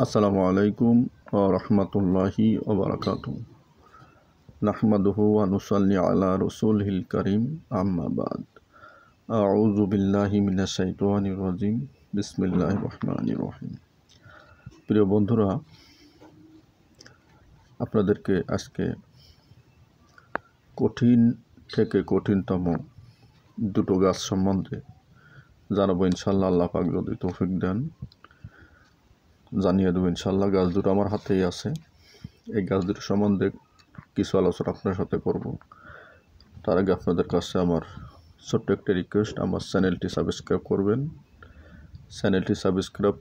আসসালামু আলাইকুম ওয়া রাহমাতুল্লাহি ওয়া বারাকাতুহু। নাহমাদুহু ওয়া নুসাল্লি আলা রাসূলিল কারীম, আম্মা বাদ। আউযু বিল্লাহি মিনাশ শাইতানির রাজিম। বিসমিল্লাহির রহমানির রহিম। প্রিয় বন্ধুরা, আপনাদেরকে আজকে কঠিন থেকে কঠিনতম দুটো গাছ সম্বন্ধে জানাবো ইনশাআল্লাহ। আল্লাহ পাক যদি তৌফিক দেন জানিয়ে দেবো ইনশাআল্লাহ। গাছ দুটো আমার হাতেই আছে। এই গাছ দুটো সম্বন্ধে কিছু আলোচনা আপনার সাথে করব। তার আগে আপনাদের কাছে আমার ছোট্ট একটা রিকোয়েস্ট, আমার চ্যানেলটি সাবস্ক্রাইব করবেন। চ্যানেলটি সাবস্ক্রাইব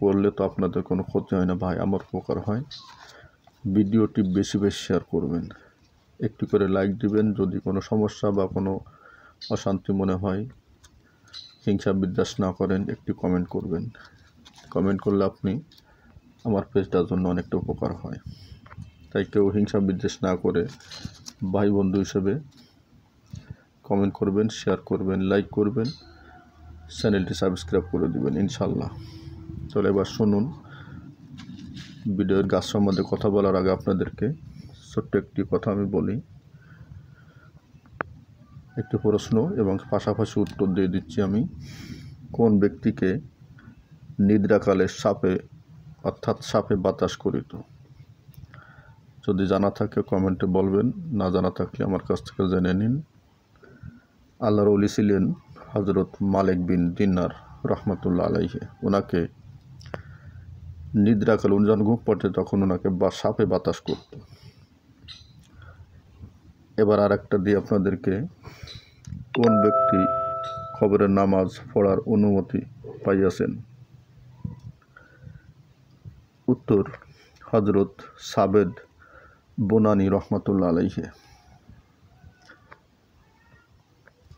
করলে তো আপনাদের কোনো ক্ষতি হয় না ভাই, আমার উপকার হয়। ভিডিওটি বেশি বেশি শেয়ার করবেন, একটু করে লাইক দিবেন। যদি কোনো সমস্যা বা কোনো অশান্তি মনে হয়, হিংসা বিদ্বেষ না করেন, একটু কমেন্ট করবেন। কমেন্ট করলে আপনি আমার পেজটার জন্য অনেকটা উপকার হয়। তাই কেউ হিংসা বিদ্বেষ না করে ভাই বন্ধু হিসেবে কমেন্ট করবেন, শেয়ার করবেন, লাইক করবেন, চ্যানেলটি সাবস্ক্রাইব করে দিবেন ইনশাল্লাহ। চলে এবার শুনুন। ভিডিওর গাছ সম্বন্ধে কথা বলার আগে আপনাদেরকে ছোট্ট একটি কথা আমি বলি। একটি প্রশ্ন এবং পাশাপাশি উত্তর দিয়ে দিচ্ছি আমি। কোন ব্যক্তিকে নিদ্রাকালে সাপে বাতাস করিত? যদি জানা থাকে কমেন্টে বলবেন, না জানা থাকলে আমার কাছ থেকে জেনে নিন। আল্লাহর ওলি ছিলেন হযরত মালিক বিন দিনার রহমাতুল্লাহ আলাইহি। ওনাকে নিদ্রাকালে উনি যখন ঘুম পড়তে তখন ওনাকে সাপে বাতাস করত। এবার আর একটা দিয়ে আপনাদেরকে, কোন ব্যক্তি খবরের নামাজ পড়ার অনুমতি পাইয়াছেন? উত্তর, হযরত সাবেদ বুনানি রহমাতুল্লাহ আলাইহি।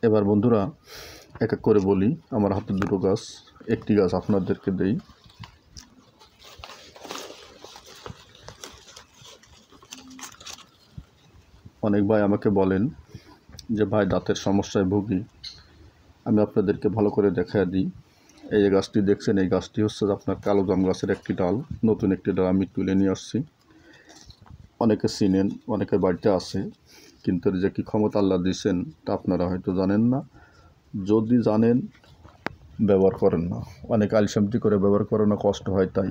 এবার বন্ধুরা এক এক করে বলি। আমার হাতে দুটো গাছ, একটি গাছ আপনাদেরকে দেই। অনেক ভাই আমাকে বলেন যে ভাই দাঁতের সমস্যায় ভুগি। আমি আপনাদেরকে ভালো করে দেখায় দিই। এই যে গাছটি দেখছেন, এই গাছটি হচ্ছে আপনার কালো জাম গাছের একটি ডাল, নতুন একটি ডাল আমি তুলে নিয়ে আসছি। অনেকে চিনেন, অনেকের বাড়িতে আছে, কিন্তু যে কী ক্ষমতা আল্লাহ দিয়েছেন তা আপনারা হয়তো জানেন না। যদি জানেন ব্যবহার করেন না। অনেকে আলসামতি করে ব্যবহার করে না, কষ্ট হয়। তাই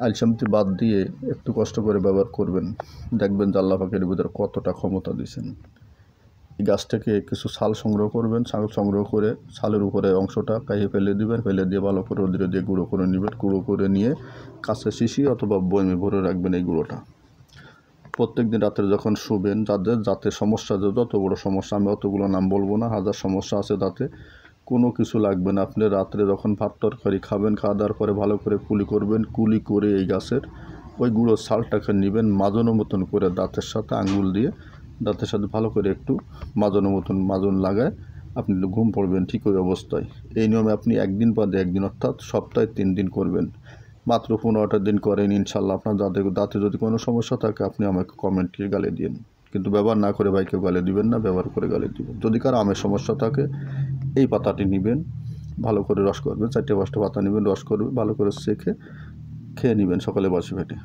আলসামতি বাদ দিয়ে একটু কষ্ট করে ব্যবহার করবেন, দেখবেন যে আল্লাহ পাকের ভিতরে কতটা ক্ষমতা দিয়েছেন। এই গাছ থেকে কিছু ছাল সংগ্রহ করবেন। ছাল সংগ্রহ করে ছালের উপরে অংশটা কাইয়ে ফেলে দিবেন। ফেলে দিয়ে ভালো করে রোদ্রে দিয়ে গুঁড়ো করে নেবেন। গুঁড়ো করে নিয়ে কাছে শিশি অথবা বয়মে ভরে রাখবেন এই গুঁড়োটা। প্রত্যেক দিন রাত্রে যখন শুবেন, যাদের দাঁতের সমস্যা, যত বড় সমস্যা, আমি অতগুলো নাম বলবো না, হাজার সমস্যা আছে দাঁতে, কোনো কিছু লাগবে না। আপনি রাত্রে যখন ভাত তরকারি খাবেন, খাওয়া দাওয়ার পরে ভালো করে কুলি করবেন। কুলি করে এই গাছের ওই গুঁড়োর ছালটাকে নেবেন, মাজনের মতন করে দাঁতের সাথে আঙ্গুল দিয়ে দাঁতের সাথে ভালো করে একটু মাজনের মতন মাজন লাগায় আপনি ঘুম পড়বেন ঠিক ওই অবস্থায়। এই নিয়মে আপনি একদিন বাদে একদিন, অর্থাৎ সপ্তাহে 3 দিন করবেন। মাত্র 15টা দিন করেন, ইনশাল্লাহ আপনার দাঁতে যদি কোনো সমস্যা থাকে আপনি আমাকে কমেন্টে গালি দিন। কিন্তু ব্যবহার না করে ভাই কেউ গালি দিবেন না, ব্যবহার করে গালি দিবেন। যদি কারো আমের সমস্যা থাকে এই পাতাটি নেবেন, ভালো করে রস করবেন। 4-5টা পাতা নেবেন, রস করবেন, ভালো করে সেঁকে খেয়ে নেবেন সকালে বাসি পেটে।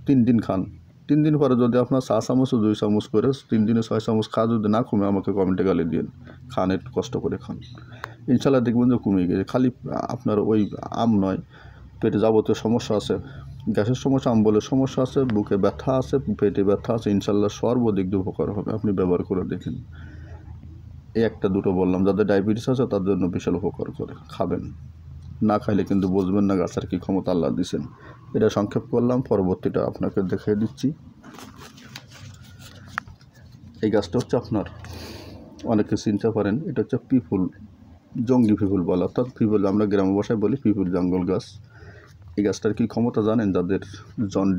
3 দিন খান। 3 দিন পরে যদি আপনার 4 চামচ ও 2 চামচ করে 3 দিনে 6 চামচ খাওয়া যদি না কমে আমাকে কমেন্টে গালি দিন। খান, একটু কষ্ট করে খান, ইনশাল্লাহ দেখবেন যে কমে গেছে। খালি আপনার ওই আম নয়, পেটে যাবতীয় সমস্যা আছে, গ্যাসের সমস্যা, আম্বলের সমস্যা আছে, বুকে ব্যথা আছে, পেটে ব্যথা আছে, ইনশাল্লাহ সর্বদিক দিয়ে উপকার হবে। আপনি ব্যবহার করে দেখেন। এই একটা দুটো বললাম, যাদের ডায়াবেটিস আছে তাদের জন্য বিশাল উপকার করে। খাবেন, না খাইলে কিন্তু বুঝবেন না গাছের কী ক্ষমতা আল্লাহ দিয়েছেন। এটা সংক্ষেপ করলাম, পরবর্তীটা আপনাকে দেখিয়ে দিচ্ছি। এই গাছটা হচ্ছে আপনার, অনেকে চিনতে পারেন, এটা হচ্ছে পিপুল, জঙ্গি পিপুল বলা, অর্থাৎ পিপুল আমরা গ্রাম ভাষায় বলি পিপুল, জঙ্গল গাছ। এই গাছটার কী ক্ষমতা জানেন? যাদের